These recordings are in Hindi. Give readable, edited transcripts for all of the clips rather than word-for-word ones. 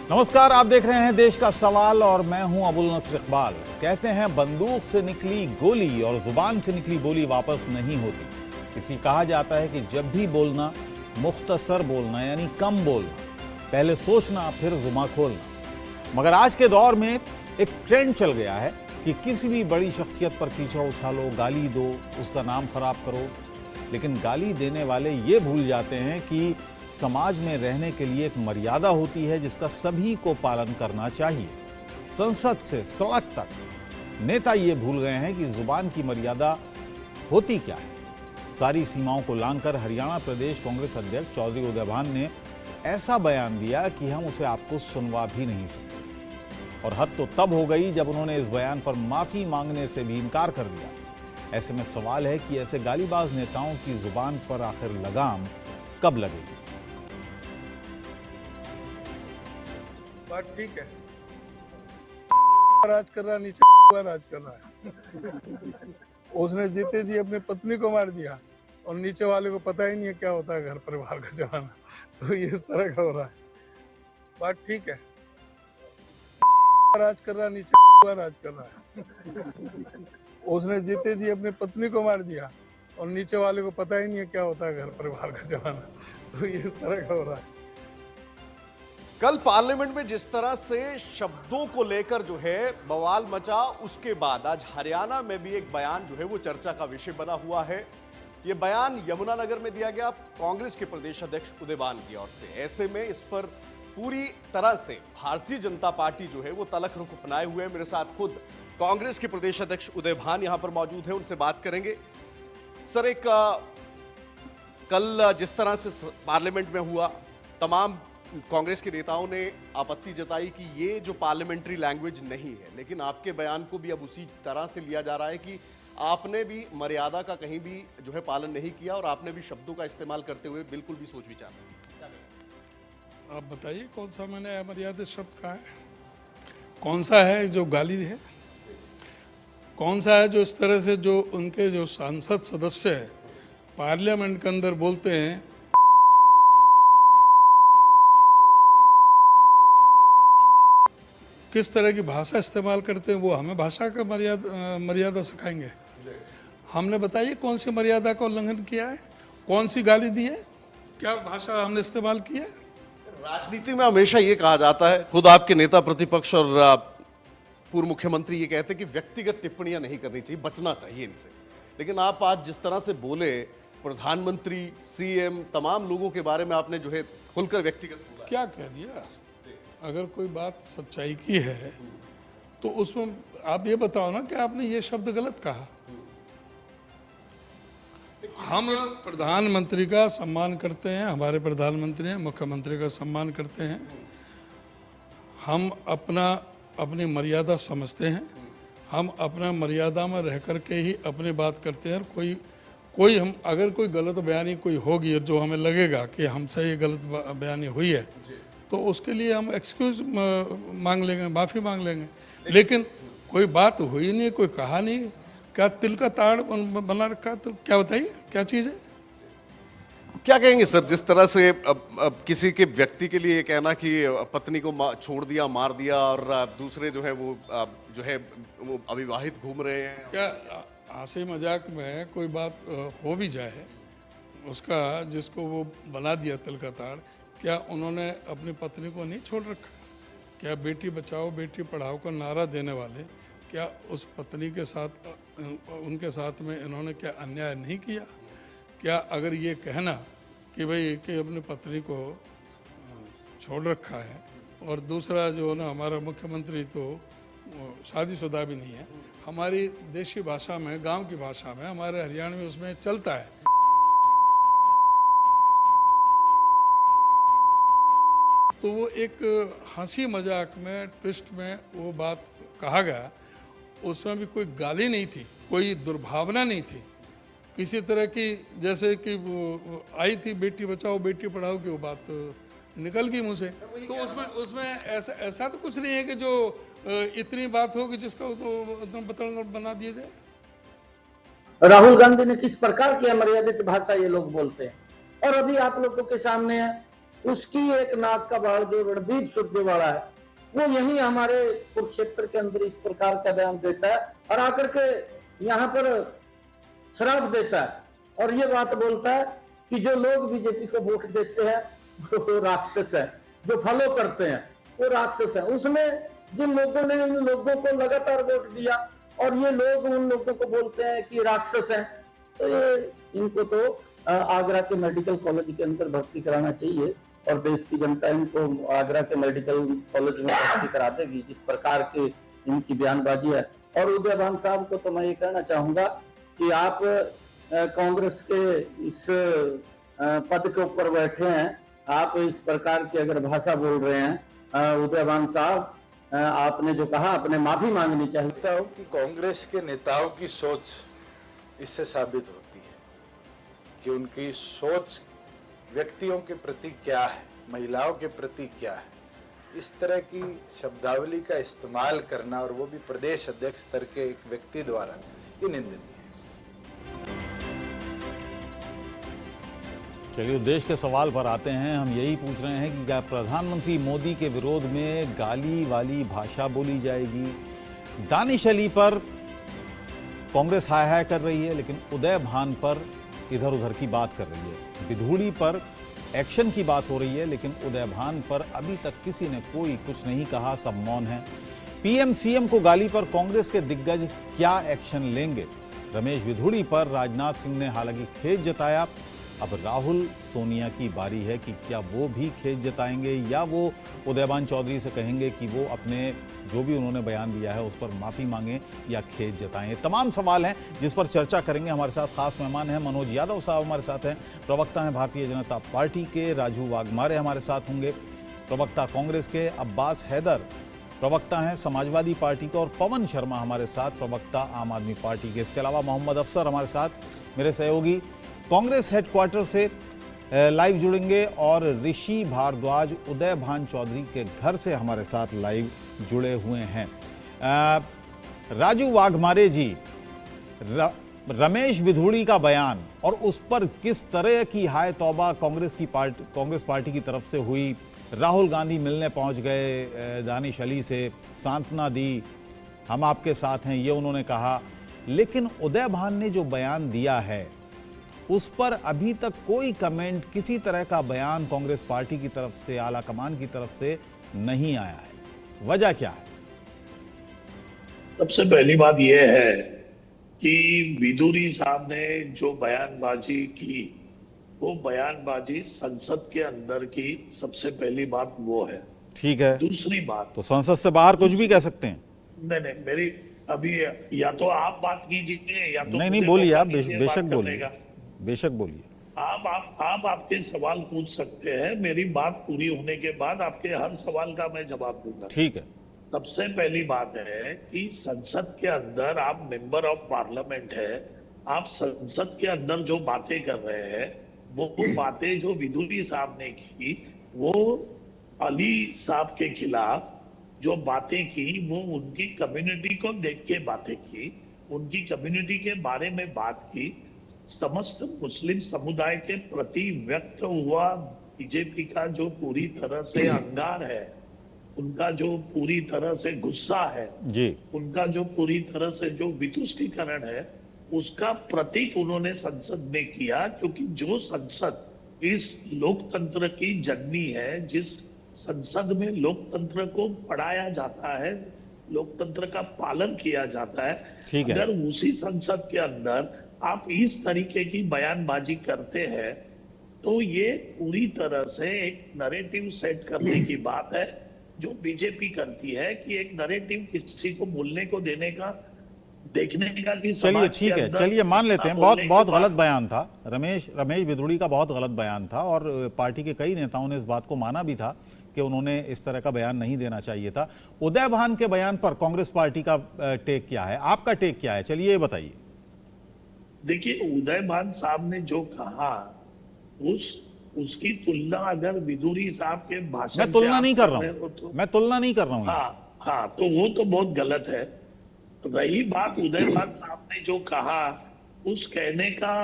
नमस्कार, आप देख रहे हैं देश का सवाल और मैं हूं अबुल नस्र इकबाल। कहते हैं बंदूक से निकली गोली और जुबान से निकली बोली वापस नहीं होती। इसलिए कहा जाता है कि जब भी बोलना मुख्तसर बोलना, यानी कम बोलना, पहले सोचना फिर जुबान खोलना। मगर आज के दौर में एक ट्रेंड चल गया है कि किसी भी बड़ी शख्सियत पर कीचड़ उछालो, गाली दो, उसका नाम खराब करो। लेकिन गाली देने वाले ये भूल जाते हैं कि समाज में रहने के लिए एक मर्यादा होती है जिसका सभी को पालन करना चाहिए। संसद से सड़क तक नेता ये भूल गए हैं कि जुबान की मर्यादा होती क्या है। सारी सीमाओं को लांघकर हरियाणा प्रदेश कांग्रेस अध्यक्ष चौधरी उदय भान ने ऐसा बयान दिया कि हम उसे आपको सुनवा भी नहीं सकते। और हद तो तब हो गई जब उन्होंने इस बयान पर माफी मांगने से भी इनकार कर दिया। ऐसे में सवाल है कि ऐसे गालीबाज नेताओं की जुबान पर आखिर लगाम कब लगेगी। बात ठीक है, राज कर रहा, नीचे राज कर रहा है। उसने जीते जी अपनी पत्नी को मार दिया और नीचे वाले को पता ही नहीं है क्या होता है घर परिवार का जमाना। तो ये इस तरह का हो रहा है। बात ठीक है, राज कर रहा, नीचे राज कर रहा है। उसने जीते जी अपनी पत्नी को मार दिया और नीचे वाले को पता ही नहीं है क्या होता है घर परिवार का जमाना। तो ये इस तरह का हो रहा है। कल पार्लियामेंट में जिस तरह से शब्दों को लेकर जो है बवाल मचा, उसके बाद आज हरियाणा में भी एक बयान जो है वो चर्चा का विषय बना हुआ है। ये बयान यमुनानगर में दिया गया कांग्रेस के प्रदेश अध्यक्ष उदय भान की ओर से। ऐसे में इस पर पूरी तरह से भारतीय जनता पार्टी जो है वो तलख रुख अपनाए हुए है। मेरे साथ खुद कांग्रेस के प्रदेश अध्यक्ष उदय भान यहां पर मौजूद है, उनसे बात करेंगे। सर, एक कल जिस तरह से पार्लियामेंट में हुआ, तमाम कांग्रेस के नेताओं ने आपत्ति जताई कि ये जो पार्लियामेंट्री लैंग्वेज नहीं है, लेकिन आपके बयान को भी अब उसी तरह से लिया जा रहा है कि आपने भी मर्यादा का कहीं भी जो है पालन नहीं किया और आपने भी शब्दों का इस्तेमाल करते हुए बिल्कुल भी सोच विचार नहीं। आप बताइए कौन सा मैंने अमर्यादित शब्द कहा है? कौन सा है जो गाली है? कौन सा है जो इस तरह से जो उनके जो सांसद सदस्य है पार्लियामेंट के अंदर बोलते हैं किस तरह की भाषा इस्तेमाल करते हैं, वो हमें भाषा का मर्यादा सिखाएंगे? हमने बताइए कौन सी मर्यादा का उल्लंघन किया है, कौन सी गाली दी है, क्या भाषा हमने इस्तेमाल की है? राजनीति में हमेशा ये कहा जाता है, खुद आपके नेता प्रतिपक्ष और पूर्व मुख्यमंत्री ये कहते हैं कि व्यक्तिगत टिप्पणियां नहीं करनी चाहिए, बचना चाहिए इनसे। लेकिन आप आज जिस तरह से बोले, प्रधानमंत्री, सीएम, तमाम लोगों के बारे में आपने जो है खुलकर व्यक्तिगत बोला। क्या कह दिया? अगर कोई बात सच्चाई की है तो उसमें आप ये बताओ ना कि आपने ये शब्द गलत कहा। हम प्रधानमंत्री का सम्मान करते हैं, हमारे प्रधानमंत्री हैं, मुख्यमंत्री का सम्मान करते हैं। हम अपनी मर्यादा समझते हैं। हम अपना मर्यादा में रह कर के ही अपनी बात करते हैं। कोई हम अगर कोई गलत बयानी कोई होगी और जो हमें लगेगा कि हमसे ये गलत बयानी हुई है तो उसके लिए हम एक्सक्यूज मांग लेंगे, माफ़ी मांग लेंगे। लेकिन कोई बात हुई नहीं, कोई कहा नहीं। क्या तिल का ताड़ बना रखा? तो क्या बताइए क्या चीज़ है? क्या कहेंगे सर, जिस तरह से अब किसी के व्यक्ति के लिए ये कहना कि पत्नी को छोड़ दिया, मार दिया, और दूसरे जो है वो अविवाहित घूम रहे हैं। क्या हंसी मजाक में कोई बात हो भी जाए उसका, जिसको वो बना दिया तिल का ताड़, क्या उन्होंने अपनी पत्नी को नहीं छोड़ रखा? क्या बेटी बचाओ बेटी पढ़ाओ का नारा देने वाले क्या उस पत्नी के साथ उनके साथ में इन्होंने क्या अन्याय नहीं किया? क्या अगर ये कहना कि भाई कि अपनी पत्नी को छोड़ रखा है, और दूसरा जो ना हमारा मुख्यमंत्री तो शादीशुदा भी नहीं है, हमारी देशी भाषा में, गांव की भाषा में, हमारे हरियाणा में उसमें चलता है। तो वो एक हंसी मजाक में, ट्विस्ट में वो बात कहा गया। उसमें भी कोई गाली नहीं थी, कोई दुर्भावना नहीं थी किसी तरह की। जैसे कि वो आई थी बेटी बचाओ बेटी पढ़ाओ की, वो बात निकल गई मुँह से। तो उसमें ऐसा तो कुछ नहीं है कि जो इतनी बात हो कि जिसका तो बतंगड़ बना दिया जाए। राहुल गांधी ने किस प्रकार की अमर्यादित भाषा ये लोग बोलते हैं, और अभी आप लोगों के सामने उसकी एक नाक का बाल जो रणदीप सुरजेवाला है, वो यही हमारे कुरुक्षेत्र के अंदर इस प्रकार का बयान देता है और आकर के यहाँ पर श्राप देता है और ये बात बोलता है कि जो लोग बीजेपी को वोट देते हैं वो राक्षस है, जो फॉलो करते हैं वो राक्षस है। उसमें जिन लोगों ने इन लोगों को लगातार वोट दिया और ये लोग उन लोगों को बोलते हैं कि राक्षस हैं, तो ये इनको तो आगरा के मेडिकल कॉलेज के अंदर भर्ती कराना चाहिए और देश की जनता इनको आगरा के मेडिकल कॉलेज में भर्ती करा देगी जिस प्रकार के इनकी बयानबाजी है। और उदयभान साहब को तो मैं ये कहना चाहूंगा कि आप कांग्रेस के इस पद के ऊपर बैठे हैं, आप इस प्रकार की अगर भाषा बोल रहे हैं, उदयभान साहब आपने जो कहा अपने माफी मांगनी चाहिए। लगता हो कि कांग्रेस के नेताओं की सोच इससे साबित होती है कि उनकी सोच व्यक्तियों के प्रति क्या है, महिलाओं के प्रति क्या है। इस तरह की शब्दावली का इस्तेमाल करना और वो भी प्रदेश अध्यक्ष स्तर के एक व्यक्ति द्वारा, ये निंदनीय है। चलिए देश के सवाल पर आते हैं। हम यही पूछ रहे हैं कि क्या प्रधानमंत्री मोदी के विरोध में गाली वाली भाषा बोली जाएगी? दानिश अली पर कांग्रेस हाय हाय कर रही है, लेकिन उदय भान पर इधर उधर की बात कर रही है। विधूड़ी पर एक्शन की बात हो रही है, लेकिन उदय भान पर अभी तक किसी ने कोई कुछ नहीं कहा, सब मौन है। पीएम सीएम को गाली पर कांग्रेस के दिग्गज क्या एक्शन लेंगे? रमेश विधूड़ी पर राजनाथ सिंह ने हालांकि खेद जताया। अब राहुल सोनिया की बारी है कि क्या वो भी खेद जताएंगे या वो उदयभान चौधरी से कहेंगे कि वो अपने जो भी उन्होंने बयान दिया है उस पर माफ़ी मांगें या खेद जताएं। तमाम सवाल हैं जिस पर चर्चा करेंगे। हमारे साथ खास मेहमान हैं मनोज यादव साहब हमारे साथ हैं, प्रवक्ता हैं भारतीय जनता पार्टी के। राजू वाघमारे हमारे साथ होंगे, प्रवक्ता कांग्रेस के। अब्बास हैदर प्रवक्ता हैं समाजवादी पार्टी के, और पवन शर्मा हमारे साथ प्रवक्ता आम आदमी पार्टी के। इसके अलावा मोहम्मद अफसर हमारे साथ मेरे सहयोगी कांग्रेस हेडक्वार्टर से लाइव जुड़ेंगे, और ऋषि भारद्वाज उदय भान चौधरी के घर से हमारे साथ लाइव जुड़े हुए हैं। राजू वाघमारे जी, रमेश विधूड़ी का बयान और उस पर किस तरह की हाय तौबा कांग्रेस पार्टी की तरफ से हुई। राहुल गांधी मिलने पहुंच गए, दानिश अली से सांत्वना दी, हम आपके साथ हैं ये उन्होंने कहा। लेकिन उदय भान ने जो बयान दिया है उस पर अभी तक कोई कमेंट, किसी तरह का बयान कांग्रेस पार्टी की तरफ से, आला कमान की तरफ से नहीं आया है। वजह क्या है? सबसे पहली बात यह है कि विधूड़ी साहब ने जो बयानबाजी की, वो बयानबाजी संसद के अंदर की सबसे पहली बात वो है। ठीक है, दूसरी बात, तो संसद से बाहर कुछ भी कह सकते हैं? नहीं, मेरी अभी या तो आप बात कीजिए या तो नहीं बोलिए, आप बेशक बोलिए, बेशक बोलिए। आप आपके सवाल पूछ सकते हैं, मेरी बात पूरी होने के बाद आपके हर सवाल का मैं जवाब दूंगा। ठीक है। सबसे पहली बात है कि संसद के अंदर आप मेंबर ऑफ पार्लियामेंट है, आप संसद के अंदर जो बातें कर रहे हैं वो बातें जो विधूड़ी साहब ने की, वो अली साहब के खिलाफ जो बातें की, वो उनकी कम्युनिटी को देख के बातें की, उनकी कम्युनिटी के बारे में बात की। समस्त मुस्लिम समुदाय के प्रति व्यक्त हुआ बीजेपी का जो पूरी तरह से अंगार है, उनका जो पूरी तरह से गुस्सा है जी, उनका जो पूरी तरह से जो वितुष्टीकरण है, उसका प्रतीक उन्होंने संसद में किया। क्योंकि जो संसद इस लोकतंत्र की जननी है, जिस संसद में लोकतंत्र को पढ़ाया जाता है, लोकतंत्र का पालन किया जाता है, ठीक है। अगर उसी संसद के अंदर आप इस तरीके की बयानबाजी करते हैं तो ये पूरी तरह से एक नैरेटिव सेट करने की बात है जो बीजेपी करती है कि एक नैरेटिव किसी को बोलने को देने का, देखने का कि चलिए ठीक है, चलिए मान लेते हैं बहुत गलत बयान था। रमेश विधूड़ी का बहुत गलत बयान था, और पार्टी के कई नेताओं ने इस बात को माना भी था कि उन्होंने इस तरह का बयान नहीं देना चाहिए था। उदय भान के बयान पर कांग्रेस पार्टी का टेक क्या है, आपका टेक क्या है, चलिए ये बताइए। देखिए, उदय भान साहब ने जो कहा उसकी तुलना अगर विधूड़ी साहब के भाषण, मैं तुलना नहीं कर रहा हूं, मैं तुलना नहीं कर रहा हूं। हाँ, तो वो तो बहुत गलत है। रही बात उदय भान साहब ने जो कहा, उस कहने का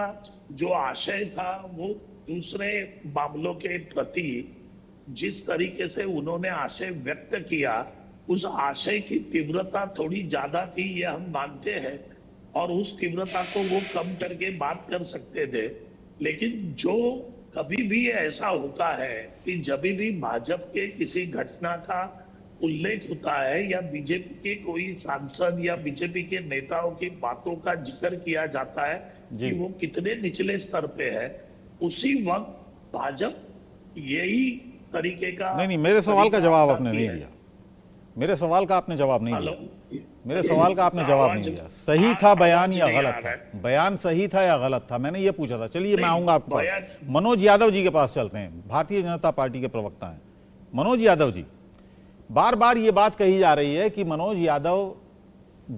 जो आशय था वो दूसरे मामलों के प्रति जिस तरीके से उन्होंने आशय व्यक्त किया, उस आशय की तीव्रता थोड़ी ज्यादा थी, ये हम मानते हैं, और उस तीव्रता को वो कम करके बात कर सकते थे। लेकिन जो कभी भी ऐसा होता है कि जब भी भाजपा के किसी घटना का उल्लेख होता है या बीजेपी के कोई सांसद या बीजेपी के नेताओं की बातों का जिक्र किया जाता है जी। कि वो कितने निचले स्तर पे है, उसी वक्त भाजपा यही तरीके का नहीं, मेरे सवाल का जवाब आपने करती नहीं है। दिया। मेरे सवाल का आपने जवाब नहीं हेलो, दिया। मेरे सवाल का आपने जवाब नहीं दिया। सही था बयान या गलत था? बयान सही था या गलत था, मैंने ये पूछा था। चलिए मैं आऊंगा आपके पास। मनोज यादव जी के पास चलते हैं, भारतीय जनता पार्टी के प्रवक्ता हैं। मनोज यादव जी, बार बार ये बात कही जा रही है कि मनोज यादव,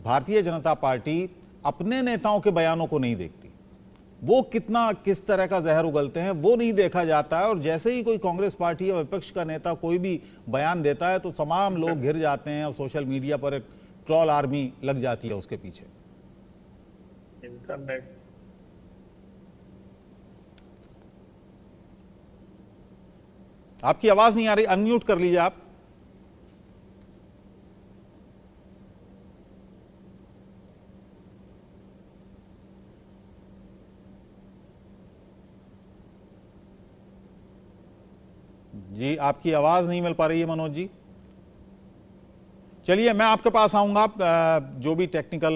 भारतीय जनता पार्टी अपने नेताओं के बयानों को नहीं देखती, वो कितना किस तरह का जहर उगलते हैं वो नहीं देखा जाता है, और जैसे ही कोई कांग्रेस पार्टी या विपक्ष का नेता कोई भी बयान देता है तो तमाम लोग घिर जाते हैं और सोशल मीडिया पर एक ट्रोल आर्मी लग जाती है उसके पीछे। इंटरनेट आपकी आवाज नहीं आ रही, अनम्यूट कर लीजिए आप। जी आपकी आवाज नहीं मिल पा रही है मनोज जी। चलिए मैं आपके पास आऊंगा, जो भी टेक्निकल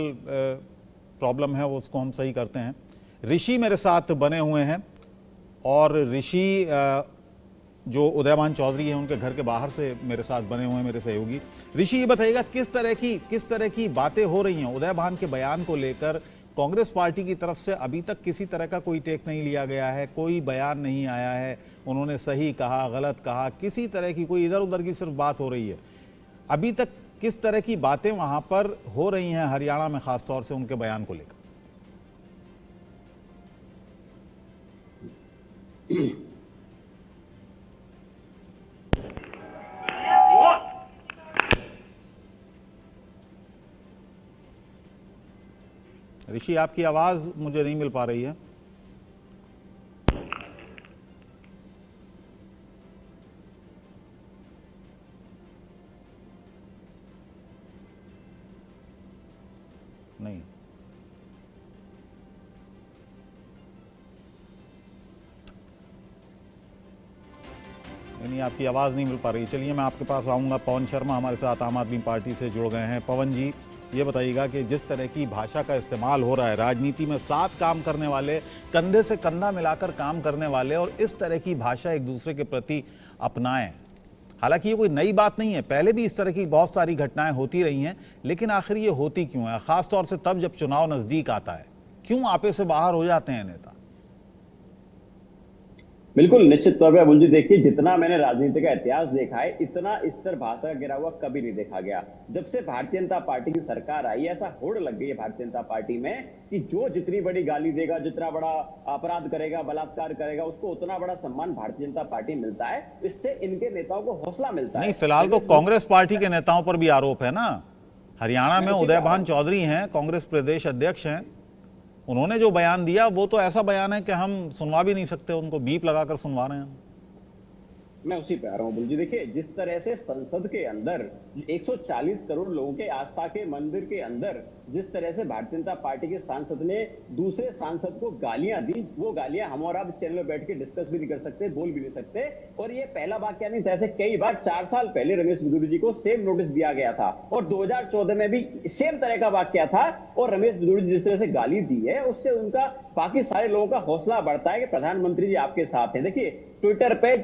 प्रॉब्लम है वो उसको हम सही करते हैं। ऋषि मेरे साथ बने हुए हैं, और ऋषि जो उदयभान चौधरी हैं उनके घर के बाहर से मेरे साथ बने हुए हैं, मेरे सहयोगी। ऋषि ये बताइएगा किस तरह की बातें हो रही हैं उदयभान के बयान को लेकर? कांग्रेस पार्टी की तरफ से अभी तक किसी तरह का कोई टेक नहीं लिया गया है, कोई बयान नहीं आया है, उन्होंने सही कहा गलत कहा, किसी तरह की कोई इधर उधर की सिर्फ बात हो रही है। अभी तक किस तरह की बातें वहां पर हो रही हैं हरियाणा में, खासतौर से उनके बयान को लेकर? ऋषि आपकी आवाज मुझे नहीं मिल पा रही है। नहीं, नहीं आपकी आवाज नहीं मिल पा रही। चलिए मैं आपके पास आऊंगा। पवन शर्मा हमारे साथ आम आदमी पार्टी से जुड़ गए हैं। पवन जी ये बताइएगा कि जिस तरह की भाषा का इस्तेमाल हो रहा है राजनीति में, साथ काम करने वाले, कंधे से कंधा मिलाकर काम करने वाले, और इस तरह की भाषा एक दूसरे के प्रति अपनाएं, हालांकि ये कोई नई बात नहीं है, पहले भी इस तरह की बहुत सारी घटनाएं होती रही हैं, लेकिन आखिर ये होती क्यों है? खासतौर से तब जब चुनाव नजदीक आता है, क्यों आपे से बाहर हो जाते हैं नेता? बिल्कुल, निश्चित तौर पे अबुल जी, देखिए जितना मैंने राजनीति का इतिहास देखा है, इतना स्तर भाषा का गिरा हुआ कभी नहीं देखा गया। जब से भारतीय जनता पार्टी की सरकार आई, ऐसा होड़ लग गई है भारतीय जनता पार्टी में कि जो जितनी बड़ी गाली देगा, जितना बड़ा अपराध करेगा, बलात्कार करेगा, उसको उतना बड़ा सम्मान भारतीय जनता पार्टी मिलता है। इससे इनके नेताओं को हौसला मिलता है। नहीं, फिलहाल तो कांग्रेस पार्टी के नेताओं पर भी आरोप है ना। हरियाणा में उदयभान चौधरी हैं, कांग्रेस प्रदेश अध्यक्ष हैं, उन्होंने जो बयान दिया वो तो ऐसा बयान है कि हम सुनवा भी नहीं सकते, उनको बीप लगाकर सुनवा रहे हैं। मैं उसी पे आ रहा हूँ बुल जी। देखिए जिस तरह से संसद के अंदर 140 करोड़ लोगों के आस्था के मंदिर के अंदर जिस तरह से भारतीय जनता पार्टी के सांसद ने दूसरे सांसद को गालियां दी, वो गालियां हम और आप चैनल में बैठ के डिस्कस भी नहीं कर सकते, बोल भी नहीं सकते। और ये पहला वाक्य नहीं था, ऐसे कई बार 4 साल पहले रमेश बिदुरी जी को सेम नोटिस दिया गया था, और 2014 में भी सेम तरह का वाक्य था। और रमेश बिदुरी जी जिस तरह से गाली दी है, उससे उनका बाकी सारे लोगों का हौसला बढ़ता है कि प्रधानमंत्री जी आपके साथ हैं। देखिए ट्विटर पे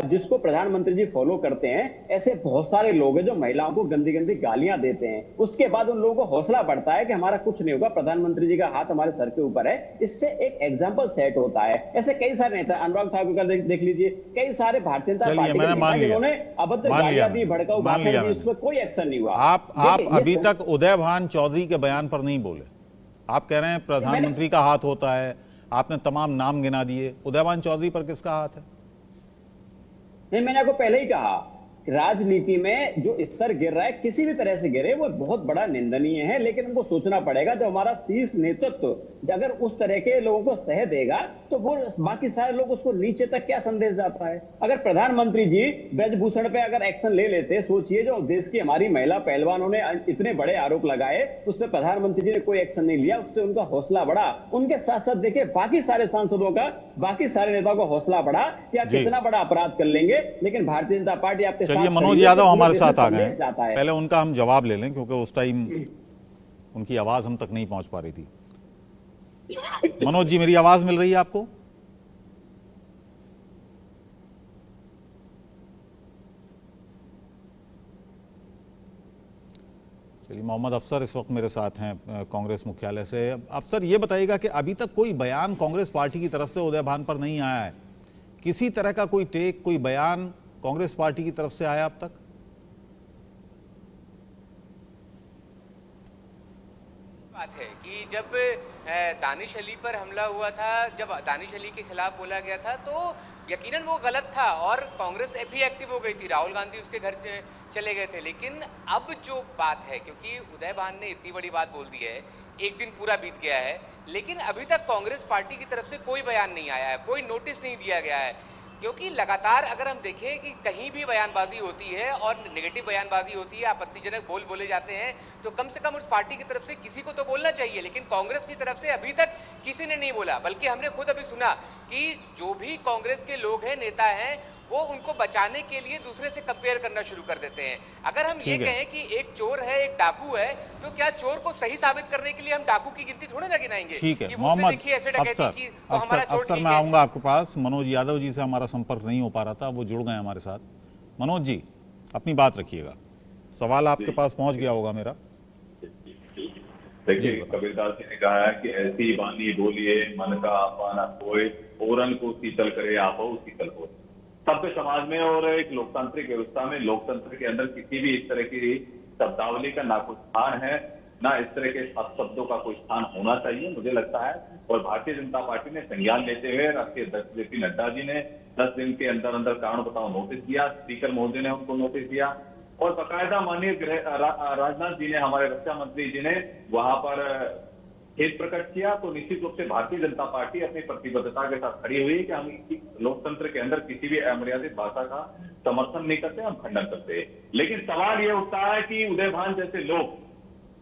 जिसको प्रधानमंत्री जी फॉलो करते हैं, ऐसे बहुत सारे लोग हैं जो महिलाओं को गंदी गंदी गालियां देते हैं, उसके बाद उन लोगों को हौसला बढ़ता है कि हमारा कुछ नहीं होगा, प्रधानमंत्री जी का हाथ हमारे सर के ऊपर है। इससे एक एग्जाम्पल सेट होता है। ऐसे कई सारे नेता, अनुराग ठाकुर का देख लीजिए, कई सारे भारतीय जनता पार्टी के नेता जिन्होंने अभद्र गालियां दी, भड़काऊ भाषण दी, इस पर कोई एक्शन नहीं हुआ। आप अभी तक उदयभान चौधरी के बयान पर नहीं बोले। आप कह रहे हैं प्रधानमंत्री का हाथ होता है, आपने तमाम नाम गिना दिए, उदयभान चौधरी पर किसका हाथ है? नहीं, मैंने आपको पहले ही कहा राजनीति में जो स्तर गिर रहा है, किसी भी तरह से गिरे, वो बहुत बड़ा निंदनीय है। लेकिन हमको सोचना पड़ेगा, जो हमारा शीर्ष नेतृत्व अगर उस तरह के लोगों को सह देगा तो वो बाकी सारे लोग उसको नीचे तक क्या संदेश जाता है। अगर प्रधानमंत्री जी ब्रजभूषण पे अगर एक्शन ले लेते, सोचिए जो देश की हमारी महिला पहलवानों ने इतने बड़े आरोप लगाए, उस पर प्रधानमंत्री जी ने कोई एक्शन नहीं लिया, उससे उनका हौसला बढ़ा। उनके साथ साथ देखिए बाकी सारे सांसदों का, बाकी सारे नेताओं का हौसला बढ़ा कि आप कितना बड़ा अपराध कर लेंगे, लेकिन भारतीय जनता पार्टी आपके साथ। चलिए, मनोज यादव हमारे साथ आ गए हैं। पहले उनका हम जवाब ले लें, क्योंकि उस टाइम उनकी आवाज हम तक नहीं पहुंच पा रही थी। मनोज जी, मेरी आवाज मिल रही है आपको? चलिए, मोहम्मद अफसर इस वक्त मेरे साथ हैं कांग्रेस मुख्यालय से। अफसर, ये बताइएगा कि अभी तक कोई बयान कांग्रेस पार्टी की तरफ से उदय भान पर नहीं आया है? किसी तरह का कोई टेक, कोई बयान कांग्रेस पार्टी की तरफ से आया अब तक? बात है कि जब दानिश अली पर हमला हुआ था, जब दानिश अली के खिलाफ बोला गया था, तो यकीनन वो गलत था और कांग्रेस भी एक्टिव हो गई थी, राहुल गांधी उसके घर चले गए थे। लेकिन अब जो बात है, क्योंकि उदय भान ने इतनी बड़ी बात बोल दी है, एक दिन पूरा बीत गया है, लेकिन अभी तक कांग्रेस पार्टी की तरफ से कोई बयान नहीं आया है, कोई नोटिस नहीं दिया गया है। क्योंकि लगातार अगर हम देखें कि कहीं भी बयानबाजी होती है और नेगेटिव बयानबाजी होती है, आपत्तिजनक बोले जाते हैं, तो कम से कम उस पार्टी की तरफ से किसी को तो बोलना चाहिए। लेकिन कांग्रेस की तरफ से अभी तक किसी ने नहीं बोला, बल्कि हमने खुद अभी सुना कि जो भी कांग्रेस के लोग हैं, नेता हैं, वो उनको बचाने के लिए दूसरे से कंपेयर करना शुरू कर देते हैं। अगर हम ये कहें कि एक चोर है, एक डाकू है, तो क्या चोर को सही साबित करने के लिए हम डाकू की गिनती थोड़े ना गिनाएंगे? ठीक है, कि मोहम्मद अफसर, मैं आऊंगा आपके पास। मनोज यादव जी से हमारा संपर्क नहीं हो पा रहा था, वो जुड़ गए हमारे साथ। मनोज जी, अपनी बात रखिएगा, सवाल आपके पास पहुंच गया होगा मेरा। देखिए, कबीरदास जी ने कहा है कि ऐसी वाणी बोलिए मन का आपा न कोय, ओरन को शीतल करे आपो शीतल हो। सभ्य समाज में और एक लोकतांत्रिक व्यवस्था में, लोकतंत्र के अंदर किसी भी इस तरह की शब्दावली का ना कोई स्थान है, ना इस तरह के शब्दों का कोई स्थान होना चाहिए, मुझे लगता है। और भारतीय जनता पार्टी ने संज्ञान लेते हुए राष्ट्रीय अध्यक्ष जेपी नड्डा जी ने 10 दिन के अंदर अंदर कारण बताओ नोटिस दिया, स्पीकर महोदय ने उनको नोटिस दिया, और बाकायदा माननीय राजनाथ जी ने, हमारे रक्षा मंत्री जी ने वहां पर खेद प्रकट किया। तो निश्चित रूप से भारतीय जनता पार्टी अपनी प्रतिबद्धता के साथ खड़ी हुई कि हम लोकतंत्र के अंदर किसी भी अमर्यादित भाषा का समर्थन नहीं करते, हम खंडन करते। लेकिन सवाल ये उठता है कि उदय भान जैसे लोग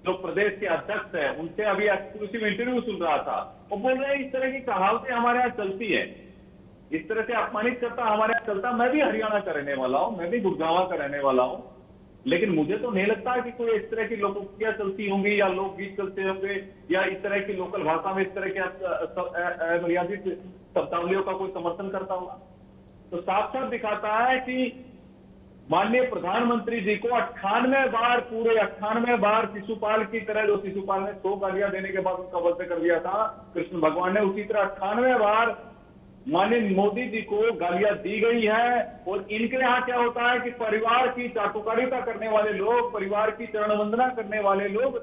जो प्रदेश के अध्यक्ष है, उनसे अभी एक्सक्लूसिव इंटरव्यू सुन रहा था, वो बोल रहे हैं इस तरह की कहावतें हमारे यहाँ चलती है, इस तरह से अपमानित करता हमारे यहाँ चलता। मैं भी हरियाणा का रहने वाला हूँ, मैं भी गुड़गांव का रहने वाला हूँ, लेकिन मुझे तो नहीं लगता कि कोई इस तरह की लोकोक्तियां चलती होंगी या लोकगीत चलते होंगे या इस तरह की लोकल भाषा में इस तरह के अमर्यादित शब्दावलियों का कोई समर्थन करता होगा। तो साफ साफ दिखाता है कि माननीय प्रधानमंत्री जी को 98 बार, पूरे 98 बार शिशुपाल की तरह, जो शिशुपाल ने 100 गालियां देने के बाद उनका वध कर दिया था कृष्ण भगवान ने, उसी तरह 98 बार माननीय मोदी जी को गालियां दी गई है। और इनके यहाँ क्या होता है कि परिवार की चाटुकारिता करने वाले लोग, परिवार की चरण वंदना करने वाले लोग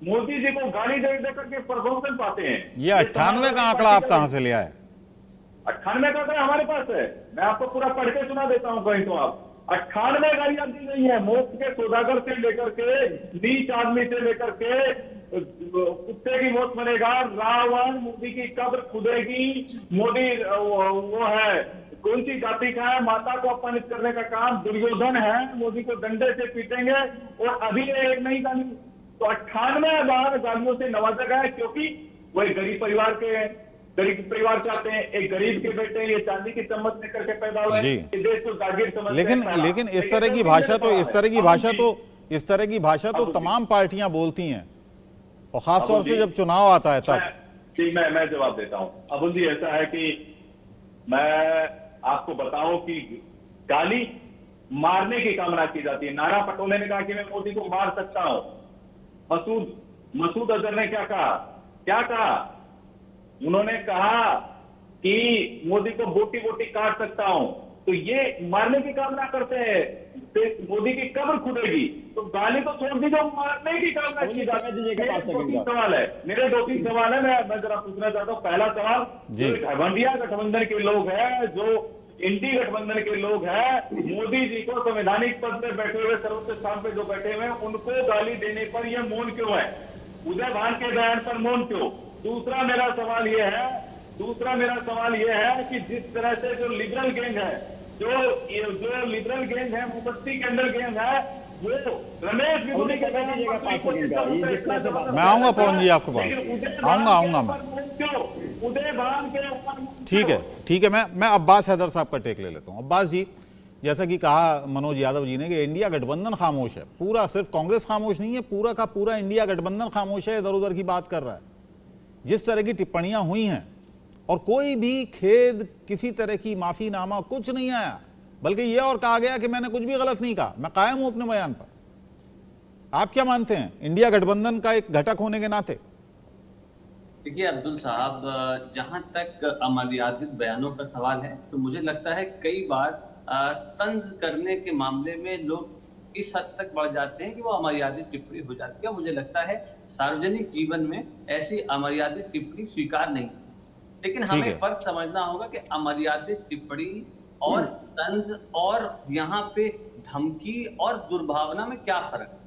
मोदी जी को गाली दे देकर के प्रमोशन पाते हैं। ये 98 का आंकड़ा आप कहां से लिया है? 98 का आंकड़ा हमारे पास है, मैं आपको पूरा पढ़ के सुना देता हूं कहीं तो। आप 98 गालियां दी गई है, मोक्ष के सौदागर से लेकर के, नीच आदमी से लेकर के, कुत्ते की मौत मरेगा, रावण, मोदी की कब्र खुदेगी, मोदी वो है कौन सी जाति का है, माता को अपमानित करने का काम दुर्योधन है, मोदी को डंडे से पीटेंगे। और अभी एक नई गाली, तो 98 बार गालियों से नवाजा गया, क्योंकि वही गरीब परिवार के, गरीब परिवार चाहते हैं, एक गरीब के बेटे ये चांदी की चम्मच लेकर के पैदा हुए, देश को जागीर समझते हैं। लेकिन इस तरह की भाषा तो इस तरह की भाषा तो तमाम पार्टियां बोलती हैं, और खासतौर से जब चुनाव आता है तब। ठीक, मैं जवाब देता हूं। अबुल जी, ऐसा है कि मैं आपको बताऊं कि गाली मारने की कामना की जाती है। नाना पटोले ने कहा कि मैं मोदी को मार सकता हूं। मसूद अजहर ने क्या कहा? उन्होंने कहा कि मोदी को बोटी बोटी काट सकता हूं। तो ये मारने की कामना करते हैं, मोदी की कब्र खुदेगी। तो गाली तो छोड़ दीजिए, मारने की कामना की जाती है। सवाल है मेरे, 2-3 सवाल है, मैं जरा पूछना चाहता हूँ। पहला सवाल, जो घमंडिया गठबंधन के लोग हैं, जो इंडी गठबंधन के लोग हैं। मोदी जी को संवैधानिक पद पे बैठे हुए, सर्वोच्च स्थान पे जो बैठे हुए हैं, उनको गाली देने पर यह मौन क्यों है? उदय भान के बयान पर मौन क्यों? दूसरा मेरा सवाल यह है कि जिस तरह से जो लिबरल गैंग है, जो लिबरल गैंग है, मोमबत्ती के अंदर गैंग है, वो रमेश बिधूड़ी के मैं आऊंगा पवन जी आपके पास, आऊंगा मैं। उदय भान के ठीक है, मैं अब्बास हैदर साहब का टेक ले लेता हूं। अब्बास जी, जैसा कि कहा मनोज यादव जी ने कि इंडिया गठबंधन खामोश है, पूरा, सिर्फ कांग्रेस खामोश नहीं है, पूरा का पूरा इंडिया गठबंधन खामोश है, इधर उधर की बात कर रहा है। जिस तरह की टिप्पणियां हुई हैं और कोई भी खेद, किसी तरह की माफीनामा कुछ नहीं आया, बल्कि यह और कहा गया कि मैंने कुछ भी गलत नहीं कहा, मैं कायम हूं अपने बयान पर। आप क्या मानते हैं इंडिया गठबंधन का एक घटक होने के नाते? देखिए अब्दुल साहब, जहां तक अमर्यादित बयानों का सवाल है तो मुझे लगता है कई बार तंज करने के मामले में लोग इस हद तक बढ़ जाते हैं कि वो अमर्यादित टिप्पणी हो जाती है। मुझे लगता है सार्वजनिक जीवन में ऐसी अमर्यादित टिप्पणी स्वीकार नहीं, लेकिन हमें फर्क समझना होगा कि अमर्यादित टिप्पणी और तंज और यहाँ पे धमकी और दुर्भावना में क्या फर्क है।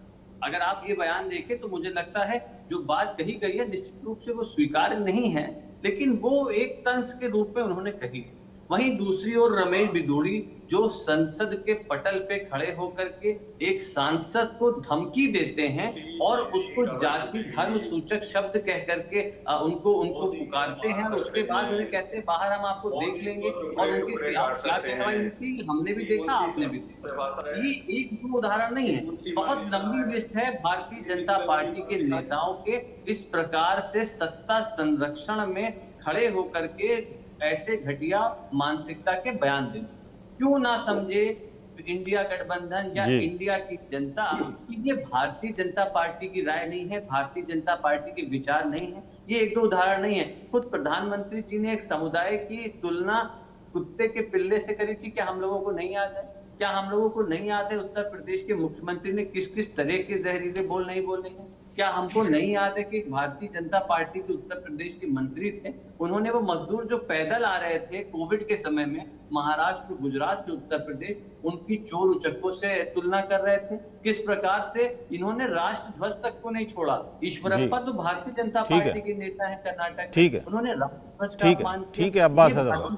अगर आप ये बयान देखें तो मुझे लगता है जो बात कही गई है निश्चित रूप से वो स्वीकार्य नहीं है, लेकिन वो एक तंज के रूप में उन्होंने कही। वहीं दूसरी ओर रमेश बिधूड़ी जो संसद के पटल पे खड़े होकर के एक सांसद को धमकी देते हैं और उसको जाति धर्म सूचक शब्द कह करके उनको पुकारते हैं, और उसके बाद उन्हें कहते हैं बाहर हम आपको देख लेंगे, और उनके खिलाफ क्या कार्रवाई होती हमने भी देखा, आपने भी देखा। ये एक दो उदाहरण नहीं है, बहुत लंबी लिस्ट है भारतीय जनता पार्टी के नेताओं के इस प्रकार से सत्ता संरक्षण में खड़े होकर के ऐसे घटिया मानसिकता के बयान देने। क्यों ना समझे इंडिया गठबंधन या इंडिया की जनता कि ये भारतीय जनता पार्टी की राय नहीं है, भारतीय जनता पार्टी के विचार नहीं है। ये एक दो उदाहरण नहीं है। खुद प्रधानमंत्री जी ने एक समुदाय की तुलना कुत्ते के पिल्ले से करी थी। क्या हम लोगों को नहीं याद है? क्या हम लोगों को नहीं याद है उत्तर प्रदेश के मुख्यमंत्री ने किस किस तरह के जहरीले बोल नहीं बोले हैं? क्या हमको नहीं याद है कि भारतीय जनता पार्टी के उत्तर प्रदेश के मंत्री थे, उन्होंने वो मजदूर जो पैदल आ रहे थे कोविड के समय में महाराष्ट्र, गुजरात से उत्तर प्रदेश, उनकी चोर उचक्कों से तुलना कर रहे थे? किस प्रकार से इन्होंने राष्ट्र ध्वज तक को नहीं छोड़ा। ईश्वरप्पा तो भारतीय जनता पार्टी के नेता है कर्नाटक, उन्होंने राष्ट्र ध्वज का अपमान किया। ठीक है अब्बास,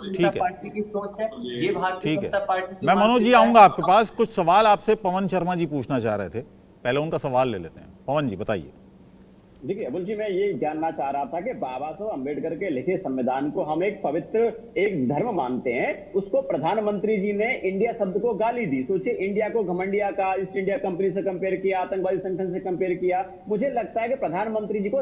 ठीक है, पार्टी की सोच है ये भारतीय जनता पार्टी। मैं मनोज जी आऊंगा आपके पास, कुछ सवाल आपसे पवन शर्मा जी पूछना चाह रहे थे, पहले उनका सवाल ले लेते हैं। पवन जी बताइए। देखिए अबुल जी, मैं ये जानना चाह रहा था कि बाबा साहब अम्बेडकर के लिखे संविधान को हम एक पवित्र एक धर्म मानते हैं, उसको प्रधानमंत्री जी ने इंडिया शब्द को गाली दी। सोचिए, इंडिया को घमंडिया का, ईस्ट इंडिया कंपनी से कंपेयर किया, आतंकवादी संगठन से कंपेयर किया। मुझे लगता है कि प्रधानमंत्री जी को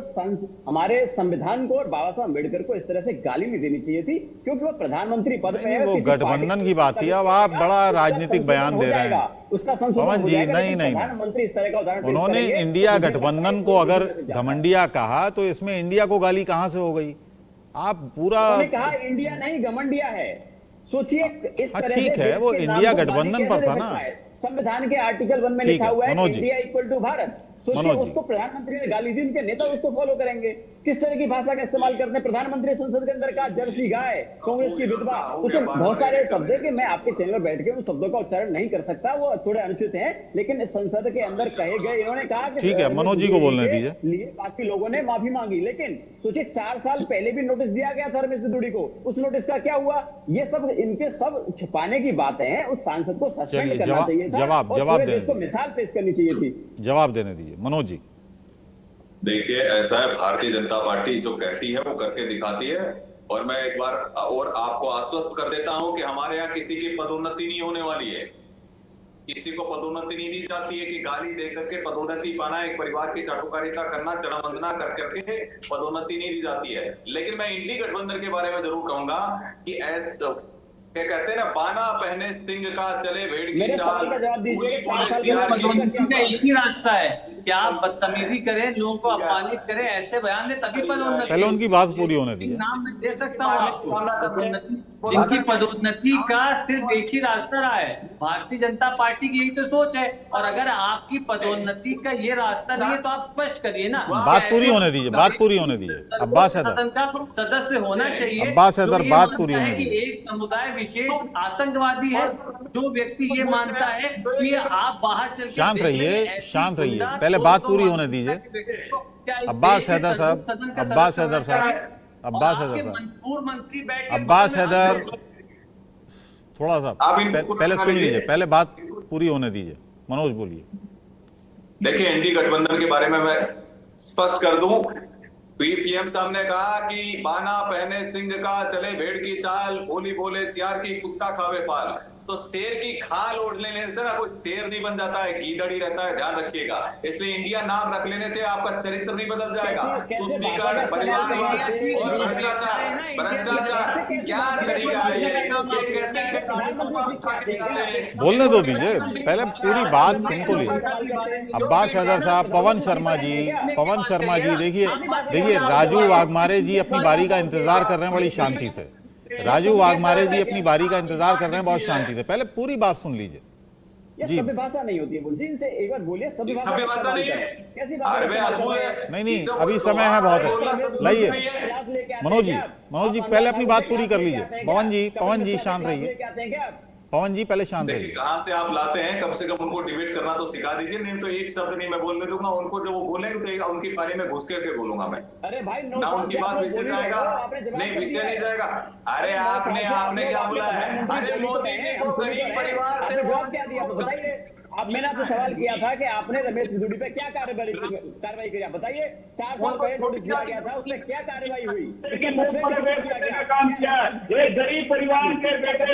हमारे संविधान को और बाबा साहब अम्बेडकर को इस तरह से गाली नहीं देनी चाहिए थी, क्योंकि वो प्रधानमंत्री पद पे है। वो गठबंधन की बात थी, अब आप बड़ा राजनीतिक बयान दे रहे हैं पवन जी। नहीं, उन्होंने इंडिया गठबंधन को अगर घमंडिया कहा तो इसमें इंडिया को गाली कहां से हो गई? आप पूरा कहा इंडिया नहीं घमंडिया है। सोचिए इस तरह ठीक है, वो इंडिया गठबंधन पर था ना। संविधान के आर्टिकल 1 में लिखा हुआ है इंडिया इक्वल टू भारत। सोचिए उसको प्रधानमंत्री ने गाली दी, उनके नेता उसको फॉलो करेंगे। किस तरह की भाषा का इस्तेमाल करते हैं प्रधानमंत्री? संसद के अंदर का जर्सी गाय, कांग्रेस की विधवा, तो बहुत सारे शब्द है कि मैं आपके चैनल पर बैठ के उन शब्दों का उच्चारण नहीं कर सकता, वो थोड़े अनुचित हैं, लेकिन संसद के अंदर कहे गए। इन्होंने कहा कि ठीक है, मनोज जी को बोलने दीजिए। बाकी लोगों ने माफी मांगी, लेकिन सोचिए 4 साल पहले भी नोटिस दिया गया था रमेश बिधूड़ी को, उस नोटिस का क्या हुआ? ये सब इनके सब छुपाने की बातें हैं। उस सांसद को सस्पेंड करना चाहिए था, जवाब देने, मिसाल पेश करनी चाहिए थी। जवाब देने दीजिए मनोज जी। देखिए, ऐसा है, भारतीय जनता पार्टी जो कहती है वो करके दिखाती है। और मैं एक बार और आपको आश्वस्त कर देता हूं कि हमारे यहाँ किसी की पदोन्नति नहीं होने वाली है। किसी को पदोन्नति नहीं दी जाती है कि गाली दे करके पदोन्नति पाना, एक परिवार की चाटुकारिता करना, चरमवंदना करके पदोन्नति नहीं दी जाती है। लेकिन मैं इंडी गठबंधन के बारे में जरूर कहूंगा कि क्या कहते हैं ना, बाना पहने सिंह का चले भेड़ की चाल। पदोन्नति का एक ही रास्ता है, क्या बदतमीजी करें, लोगों को अपमानित करें, ऐसे बयान दे तभी पदोन्नति। पहले उनकी बात पूरी होने दीजिए। नाम मैं दे सकता हूँ आपको, पदोन्नति जिनकी पदोन्नति का सिर्फ एक ही रास्ता रहा है, भारतीय जनता पार्टी की यही तो सोच है। और अगर आपकी पदोन्नति का ये रास्ता नहीं है तो आप स्पष्ट करिए ना। बात पूरी होने दीजिए, बात पूरी होने दीजिए। अब्बास हैदर, सदन का सदस्य होना चाहिए। अब्बास हैदर, जो ये बात मानता पूरी होने है कि दीजिए। एक समुदाय विशेष आतंकवादी है, जो व्यक्ति ये मानता है कि आप बाहर चल के शांत रहिए, शांत रहिए, पहले बात पूरी होने दीजिए। अब्बास हैदर साहब, अब्बास हैदर साहब, अब्बास हैदर साहब, पूर्व मंत्री बैठ अब्बास हैदर, थोड़ा सा पहले सुन लीजिए, पहले बात पूरी होने दीजिए। मनोज बोलिए। देखिए, एनडी गठबंधन के बारे में मैं स्पष्ट कर दूं, पीएम साहब ने कहा कि बाना पहने सिंह का, चले भेड़ की चाल, बोली बोले सियार की, कुत्ता खावे पाल। तो शेर की खाल ओढ़ लेने से ना कोई शेर नहीं बन जाता है, गीदड़ ही रहता है, ध्यान रखिएगा। इसलिए इंडिया नाम रख लेने से आपका चरित्र नहीं बदल जाएगा। तुष्टिकरण, परिवारवाद और भ्रष्टाचार, क्या तरीका है ये? बोलने दो दीजिए, पहले पूरी बात सुन तो लीजिए। अब्बास हैदर साहब, पवन शर्मा जी, देखिए राजू वाघमारे जी अपनी बारी का इंतजार कर रहे हैं बड़ी शांति से। राजू वाघमारे जी अपनी बारी का इंतजार कर रहे हैं बहुत शांति से। पहले पूरी बात सुन लीजिए जी। सभ्य भाषा नहीं होती है जी, इनसे एक बार बोलिए। सभ्य भाषा नहीं है, कैसी बात है? नहीं, अभी समय है, बहुत है, लाइए। मनोज जी पहले अपनी बात पूरी कर लीजिए। पवन जी शांत रहिए। पवन जी पहले शांत रहिए। कहां से आप लाते हैं, कम से कम उनको डिबेट करना तो सिखा दीजिए, नहीं तो एक शब्द नहीं मैं बोलने दूंगा उनको। जो वो बोलेंगे तो उनकी बारे में घुस करके बोलूंगा मैं। अरे भाई, ना उनकी बात विषय जाएगा, नहीं विषय नहीं जाएगा। अरे आपने क्या बोला है? अरे मोदी जी को गरीब परिवार से जवाब क्या दिया बताइए। अब मैंने आपसे सवाल किया था कि आपने रमेश सिसोदिया पे क्या कार्रवाई करी, बताइए। 4 साल पहले नोटिस दिया गया था, उसमें क्या कार्रवाई हुई? काम किया, एक गरीब परिवार के बेटे को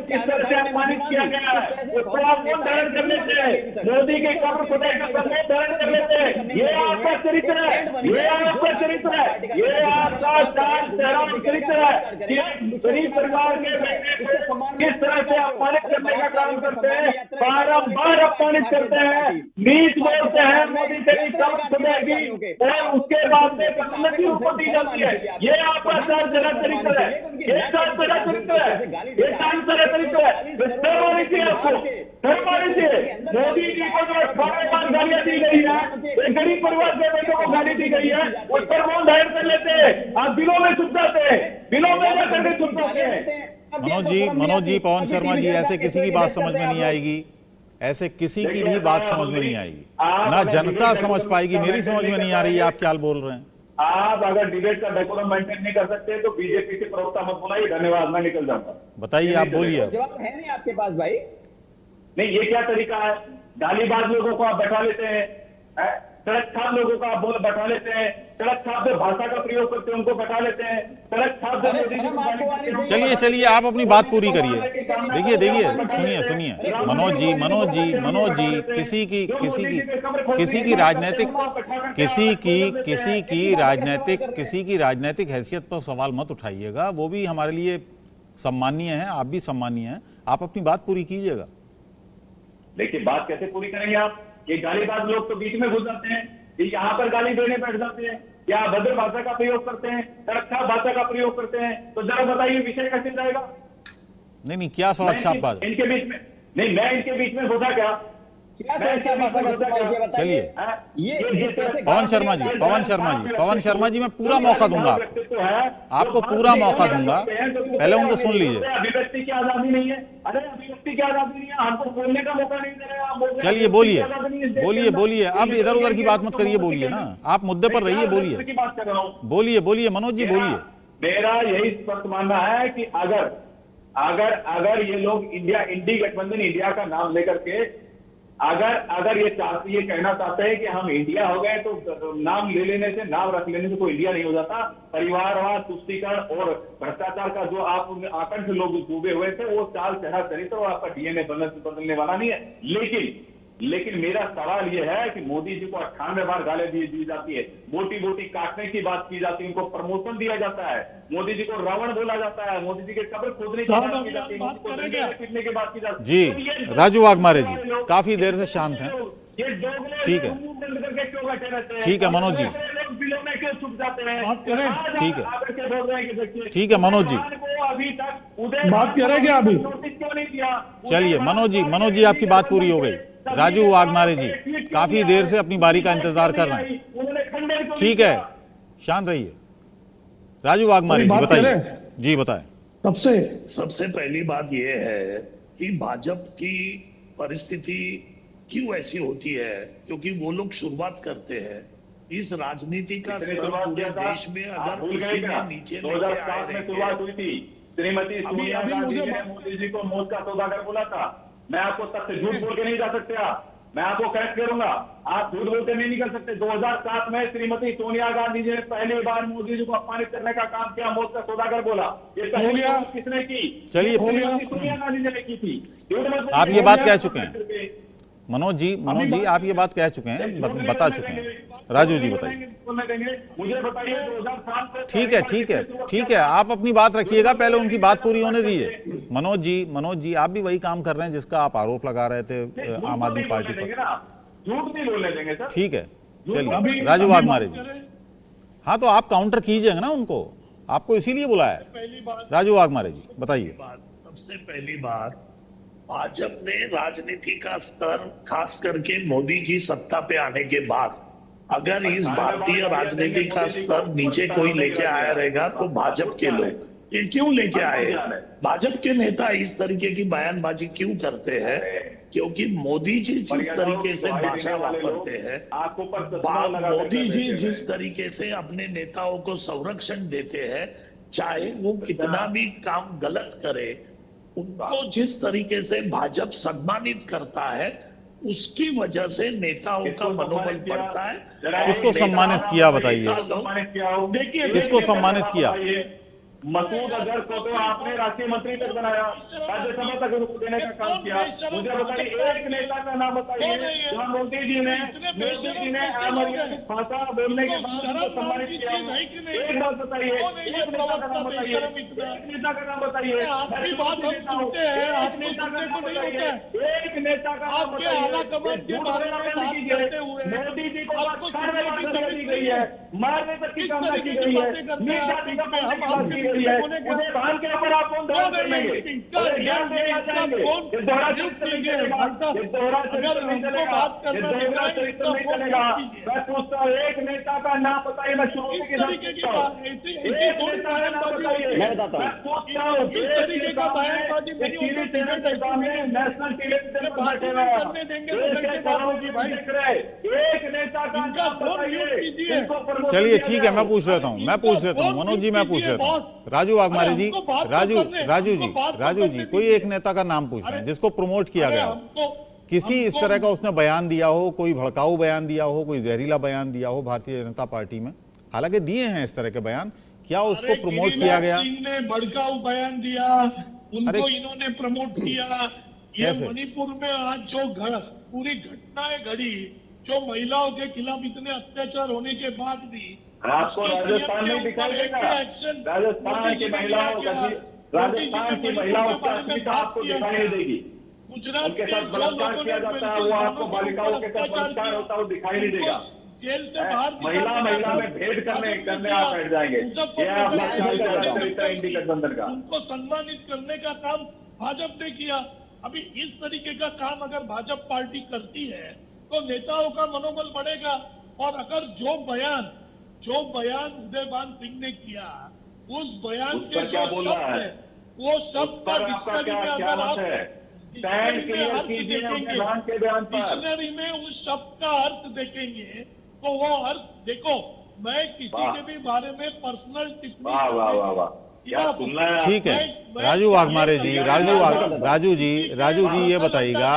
किस तरह से अपमानित किया गया है, उसको आप कौन धारण कर लेते हैं? मोदी के कब्र खुदाई का संदेश धारण कर लेते हैं। ये आपका चरित्र है, ये आपका चरित्र है, ये आपका चरित्र है कि गरीब परिवार के बेटे को किस तरह से अपमानित करने का काम करते हैं, बार अपमानित करते हैं, नीच बोलते हैं, मोदी तेरी कब्र खुदाएगी और उसके बाद में पदोन्नति उसको दी जाती है। ये आपका सारा चरित्र है, ये सारा चरित्र है, ये सारा चरित्र है। शर्म आनी चाहिए आपको, शर्म आनी चाहिए। मोदी जी को जो 18 बार गालियां दी गई है, एक गरीब परिवार के बेटों को गाली दी गई है, उस पर मौन धारण कर लेते हैं। आप दिलों में छुप जाते हैं, दिलों में जाकर के छुप जाते हैं। मनोज जी, पवन शर्मा जी, ऐसे किसी की बात समझ में नहीं आएगी, ऐसे किसी की भी बात समझ में नहीं आएगी, ना जनता समझ पाएगी। मेरी समझ में नहीं आ रही है आप क्या बोल रहे हैं। आप अगर डिबेट का डेकोरम मेंटेन नहीं कर सकते तो बीजेपी के प्रवक्ता मत बुलाइए। धन्यवाद, मैं निकल जाऊंगा। बताइए, आप बोलिए। जवाब है नहीं आपके पास भाई? नहीं, ये क्या तरीका है? गालीबाज लोगों को आप बैठा लेते हैं, सड़क छाप लोगों को आप बैठा लेते हैं, सड़क छाप जो भाषा का प्रयोग करते हैं उनको बैठा लेते हैं, सड़क छाप जो। चलिए आप अपनी बात पूरी करिए। देखिए सुनिए मनोज जी, किसी की राजनीतिक हैसियत पर सवाल मत उठाइएगा। वो भी हमारे लिए सम्मानीय है, आप भी सम्मानीय हैं। आप अपनी बात पूरी कीजिएगा। देखिए, बात कैसे पूरी करेंगे आप? ये गालीबाज लोग तो बीच में घुस जाते हैं, ये यहाँ पर गाली देने बैठ जाते हैं, या भद्र भाषा का प्रयोग करते हैं, सड़क छाप भाषा का प्रयोग करते हैं। तो जरा बताइए विषय कैसे जाएगा? नहीं, क्या सड़क छाप बात? इनके बीच में नहीं, मैं इनके बीच में घुसा क्या? चलिए पवन शर्मा जी मैं पूरा मौका दूंगा आपको पूरा मौका दूंगा, पहले उनको सुन लीजिए। अभिव्यक्ति की आजादी नहीं है, अरे अभिव्यक्ति की आजादी नहीं है, हमको बोलने का मौका नहीं दे रहे हैं। चलिए बोलिए, अब इधर उधर की बात मत करिए, बोलिए ना, आप मुद्दे पर रहिए, बोलिए मनोज जी बोलिए। मेरा यही स्पष्ट मानना है कि अगर ये लोग इंडी गठबंधन इंडिया का नाम लेकर के अगर ये कहना चाहते हैं कि हम इंडिया हो गए, तो नाम ले लेने से, नाम रख लेने से कोई इंडिया नहीं हो जाता। परिवारवाद, तुष्टीकरण और भ्रष्टाचार का जो आप आकंठ लोग डूबे हुए थे, वो चाल चढ़ा चरित्र और आपका डीएनए बदलने वाला नहीं है। लेकिन मेरा सवाल यह है कि मोदी जी को 98 बार गाली दी जाती है, बोटी काटने की बात की जाती है, उनको प्रमोशन दिया जाता है, मोदी जी को रावण बोला जाता है, मोदी जी के कब्र खोदने की बात की जाती है, पीटने की बात की जाती है। जी राजू वाघमारे जी काफी देर से शांत हैं। ये दोगले ठीक है। मुंह बंद करके क्यों बैठे रहते हैं? ठीक है मनोज जी। दोगले लोग बिलों में क्यों छुप जाते हैं? बात करें। आज ठीक है। आकर के बोल रहे हैं कि देखिए, ठीक है मनोज जी। भगवान को अभी तक उदय बात करें क्या अभी? नोटिस क्यों नहीं दिया? चलिए मनोज जी आपकी बात पूरी हो गई। राजू वाघमारे जी काफी देर से अपनी बारी का इंतजार कर रहे हैं। उन्होंने खंडन क्यों नहीं ठीक है, किया? शांत रहिए। राजू वाघमारे जी बात बताइए। करें? जी बताएं। सबसे पहली बात यह है कि भाजपा की परिस्थिति क्यों ऐसी होती है, क्योंकि वो लोग शुरुआत करते हैं इस राजनीति का किसने स्तर शुरुआत पूरे किया था? देश में आप अगर भूल गए किसी क्या? ने नीचे लेके 2007 आए में रहेंगे। शुरुआत हुई थी। श्रीमती सोनिया अभी गांधी मुझे ने मोदी जी को मौत का सौदागर बोला था। मैं आपको तथ्य झूठ बोल के नहीं जा सकते आप, मैं आपको करेक्ट करूंगा। आप झूठ बोल के नहीं निकल सकते। 2007 में श्रीमती सोनिया गांधी जी ने पहली बार मोदी जी को अपमानित करने का काम किया, मौत का सौदागर बोला। ये पहली बात किसने की? चलिए श्रीमती सोनिया गांधी जी ने की थी। आप ये बात कह चुके हैं मनोज जी आप ये बात कह चुके हैं, बता चुके हैं। राजू जी बताइए। मुझे बताइए 2007 ठीक है आप अपनी बात रखिएगा, पहले उनकी बात पूरी होने दीजिए। मनोज जी आप भी वही काम कर रहे हैं जिसका आप आरोप लगा रहे थे आम आदमी पार्टी पर। झूठ नहीं बोलने देंगे सर। ठीक है चलिए राजू वाघमारे जी। हाँ तो आप काउंटर कीजिएगा ना उनको, आपको इसीलिए बुलाया है। राजू वाघमारे जी बताइए। सबसे पहली बात, भाजपा ने राजनीति का स्तर खास करके मोदी जी सत्ता पे आने के बाद अगर इस भारतीय राजनीति का स्तर नीचे कोई लेके आया रहेगा तो भाजपा के लोग ये क्यों लेके आए? भाजपा के नेता इस तरीके की बयानबाजी क्यों करते हैं? क्योंकि मोदी जी जिस तरीके से भाषा वापरते हैं, मोदी जी जिस तरीके से अपने नेताओं को संरक्षण देते हैं, चाहे वो कितना भी काम गलत करे, उनको जिस तरीके से भाजपा सम्मानित करता है, उसकी वजह से नेताओं का मनोबल बढ़ता है। किसको सम्मानित किया बताइए? देखिए किसको सम्मानित किया? मसूद अजहर को तो आपने राष्ट्रीय मंत्री तक बनाया, राज्यसभा तक उनको देने का काम किया। मुझे बताइए एक नेता का नाम बताइए जहां मोदी जी ने अमर्यादित भाषा बोलने के बाद उनको सम्मानित किया। एक बात बताइए, एक नेता का नाम बताइए, एक नेता का नाम बताइए, एक नेता का नाम बताइए। मोदी जी को दी गई है, मारने तक की कामना की गई है, उन्हें भान के ऊपर आप कौन दोहरा करेंगे? ज्ञान देने आ जाएंगे। ये दोहरा चरित्र नहीं चलेगा, ये दोहरा चरित्र नहीं चलेगा, ये दोहरा चरित्र नहीं चलेगा। मैं पूछता हूँ एक नेता का नाम बताइए, मैं शुरू के साथ पूछता हूँ, एक नेता का नाम बताइए। मैं पूछता हूँ टीवी चैनल के सामने नेशनल टेलीविजन पर बैठे हुए एक नेता का नाम बताइए। चलिए ठीक है मैं पूछ लेता हूँ मनोज जी मैं पूछ लेता हूँ। राजू वाघमारे जी, राजू जी कोई एक नेता का नाम पूछ रहे हैं जिसको प्रमोट किया गया हो, किसी इस तरह का उसने बयान दिया हो, कोई भड़काऊ बयान दिया हो, कोई जहरीला बयान दिया हो भारतीय जनता पार्टी में, हालांकि दिए हैं इस तरह के बयान, क्या उसको प्रमोट किया गया? ने भड़काऊ बयान दिया, उनको इन्होंने प्रमोट किया। ये मणिपुर में आज जो पूरी घटनाएं घड़ी, जो महिलाओं के खिलाफ इतने अत्याचार होने के बाद भी आपको राजस्थान में दिखाई देगा, राजस्थान की महिलाओं का आपको दिखाई नहीं देगी। उनके साथ बलात्कार किया जाता है, वो आपको बालिकाओं के साथ बलात्कार होता है, वो दिखाई नहीं देगा। जेल से बाहर महिला में भेद करने आप बैठ जाएंगे। इंडी गठबंधन का उनको सम्मानित करने का काम भाजपा ने किया। अभी इस तरीके का काम अगर भाजपा पार्टी करती है तो नेताओं का मनोबल बढ़ेगा। और अगर जो बयान उदयभान सिंह ने किया, उस बयान के जो शब्द है, वो शब्द का डिक्शनरी में अगर आप डिक्शनरी में उस शब्द का अर्थ देखेंगे तो वो अर्थ देखो, मैं किसी के भी बारे में पर्सनल टिप्पणी ठीक है राजू वाघमारे जी, राजू जी ये बताइएगा,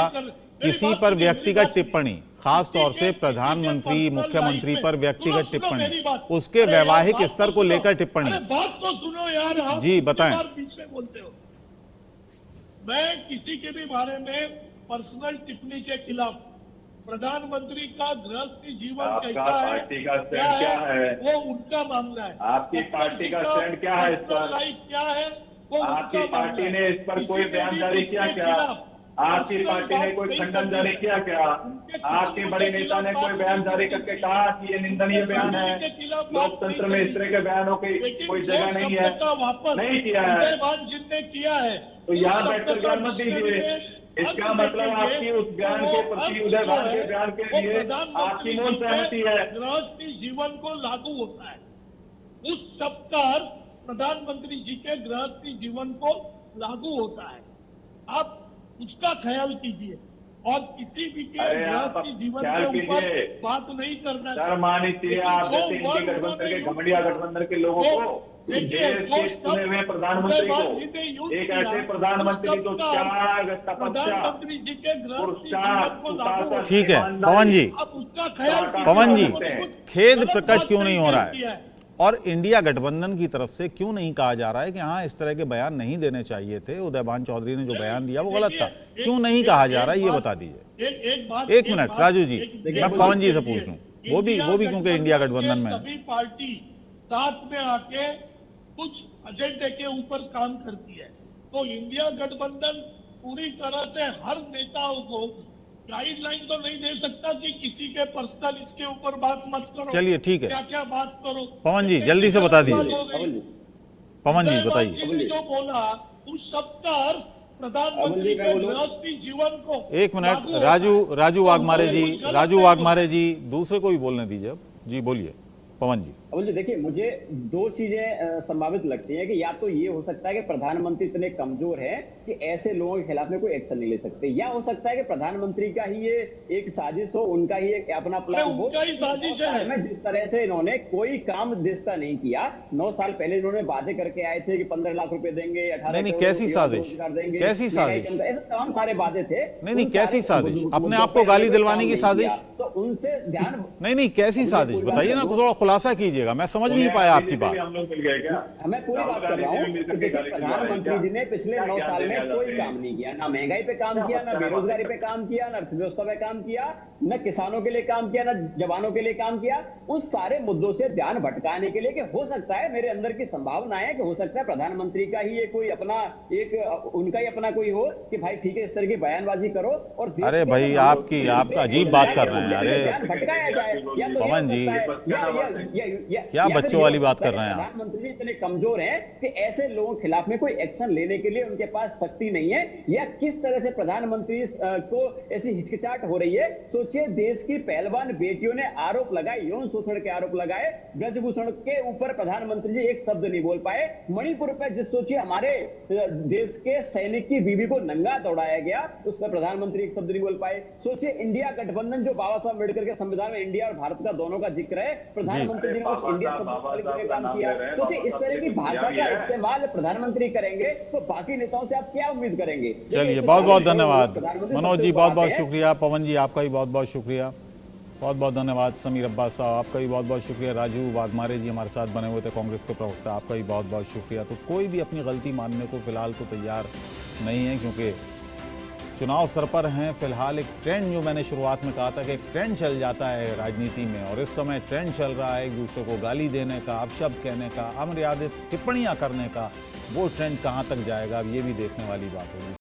किसी पर व्यक्तिगत टिप्पणी, खास तौर से प्रधानमंत्री मुख्यमंत्री पर व्यक्तिगत टिप्पणी, उसके वैवाहिक स्तर को लेकर टिप्पणी, बात तो सुनो यार, आप जी बताएं। बीच में बोलते हो। मैं किसी के भी बारे में पर्सनल टिप्पणी के खिलाफ, प्रधानमंत्री का गृहस्थी जीवन कैसा है, पार्टी का स्टैंड क्या है, वो उनका मामला है। आपकी पार्टी का स्टैंड क्या है इस पर? क्या है वो आपकी पार्टी ने इस पर कोई बयान जारी किया क्या? आपकी पार्टी ने कोई खंडन जारी किया क्या? आपके बड़े नेता ने कोई बयान जारी करके कहा कि ये निंदनीय बयान है, लोकतंत्र में इस तरह के बयानों की कोई जगह नहीं है? नहीं किया है। जिनने किया है तो यहाँ बैठकर बयान मत दीजिए। इसका मतलब आपकी उस बयान के प्रति, उदय भान के बयान के लिए आपकी मौन सहमति है। गृहस्थी जीवन को लागू होता है, उस शब्द का अर्थ प्रधानमंत्री जी के गृहस्थी जीवन को लागू होता है। आप उसका ख्याल कीजिए और किसी भी के गृहस्थी जीवन के ऊपर बात नहीं करना चाहिए। मानी चाहिए आप जैसे इंडी गठबंधन के घमंडिया गठबंधन के लोगों को, देश के चुने हुए प्रधानमंत्री को, एक ऐसे प्रधानमंत्री तो त्याग, तपस्या, पुरुषार्थ। ठीक है पवन जी, उसका ख्याल पवन जी, खेद प्रकट क्यों नहीं हो रहा है और इंडिया गठबंधन की तरफ से क्यों नहीं कहा जा रहा है कि हाँ इस तरह के बयान नहीं देने चाहिए थे, उदय भान चौधरी ने जो बयान दिया वो गलत था, क्यों नहीं कहा जा रहा है, ये बता दीजिए। एक मिनट राजू जी, मैं पवन जी से पूछ लूं, वो भी क्योंकि इंडिया गठबंधन में सभी पार्टी साथ में आके कुछ एजेंडे के ऊपर काम करती है, तो इंडिया गठबंधन पूरी तरह से हर नेताओं को गाइडलाइन तो नहीं दे सकता कि किसी के पर्सनल इसके ऊपर बात मत करो। चलिए ठीक है, क्या क्या बात करो। पवन जी जल्दी से बता दीजिए। पवन जी बताइए। जो बोला उस शब्द का अर्थ प्रधानमंत्री के गृहस्थी जीवन को। एक मिनट राजू वाघमारे जी, दूसरे को भी बोलने दीजिए। जी बोलिए पवन जी। अवल जी देखिए, मुझे दो चीजें संभावित लगती हैं कि या तो ये हो सकता है कि प्रधानमंत्री इतने कमजोर है कि ऐसे लोगों के खिलाफ में कोई एक्शन नहीं ले सकते, या हो सकता है कि प्रधानमंत्री का ही ये एक साजिश हो, उनका ही एक अपना प्लान हो। साजिश है जिस तरह से इन्होंने कोई काम देश का नहीं किया, 9 साल पहले इन्होंने वादे करके आए थे कि 15 लाख रुपए देंगे, 18 नहीं कैसी साजिश, कैसी साजिश, ऐसे तमाम सारे वादे थे। नहीं कैसी साजिश, अपने आप को गाली दिलवाने की साजिश, तो उनसे ध्यान नहीं कैसी साजिश बताइए ना, थोड़ा खुलासा कीजिएगा, मैं समझ नहीं पाया आपकी बात। मैं पूरी बात कर रहा हूँ। प्रधानमंत्री जी ने पिछले 9 साल में कोई काम नहीं किया, ना महंगाई पे काम किया, ना बेरोजगारी पे काम किया, ना अर्थव्यवस्था पे काम किया, न किसानों के लिए काम किया, न जवानों के लिए काम किया। उस सारे मुद्दों से ध्यान भटकाने के लिए कि हो सकता है, मेरे अंदर की संभावना है कि हो सकता है प्रधानमंत्री का ही ये कोई अपना उनका ही अपना कोई हो कि भाई ठीक है इस तरह की बयानबाजी करो। और अरे भाई आपका अजीब बात कर रहे हैं। अरे भटकाया जाए पवन जी क्या बच्चों वाली बात कर रहे हैं आप। प्रधानमंत्री इतने कमजोर हैं कि ऐसे लोगों के खिलाफ में कोई एक्शन लेने के लिए उनके पास शक्ति नहीं है, या किस तरह से प्रधानमंत्री को ऐसी हिचकिचाहट हो रही है। सोचिए देश की पहलवान बेटियों ने आरोप लगाए, यौन शोषण के आरोप लगाए, ब्रजभूषण के ऊपर प्रधानमंत्री जी एक शब्द नहीं बोल पाए। मणिपुर पर जिस सोचिए हमारे देश के सैनिक की बीवी को नंगा दौड़ाया गया, उस पर प्रधानमंत्री एक शब्द नहीं बोल पाए। सोचिए इंडिया गठबंधन जो बाबा साहब अम्बेडकर के संविधान में इंडिया और भारत का दोनों का जिक्र है, प्रधानमंत्री जी ने उस इंडिया काम किया। सोचिए इस तरह की भाषा का इस्तेमाल प्रधानमंत्री करेंगे तो बाकी नेताओं से आप क्या उम्मीद करेंगे। चलिए बहुत बहुत धन्यवाद मनोज जी, बहुत बहुत शुक्रिया। पवन जी आपका भी बहुत बहुत शुक्रिया, बहुत बहुत धन्यवाद। समीर अब्बास साहब आपका भी बहुत बहुत शुक्रिया। राजू वाघमारे जी हमारे साथ बने हुए थे, कांग्रेस के प्रवक्ता, आपका भी बहुत बहुत शुक्रिया। तो कोई भी अपनी गलती मानने को फिलहाल तो तैयार नहीं है, क्योंकि चुनाव सर पर हैं। फिलहाल एक ट्रेंड, जो मैंने शुरुआत में कहा था कि एक ट्रेंड चल जाता है राजनीति में, और इस समय ट्रेंड चल रहा है एक दूसरे को गाली देने का, अपशब्द कहने का, अमर्यादित टिप्पणियां करने का। वो ट्रेंड कहां तक जाएगा, अब ये भी देखने वाली बात होगी।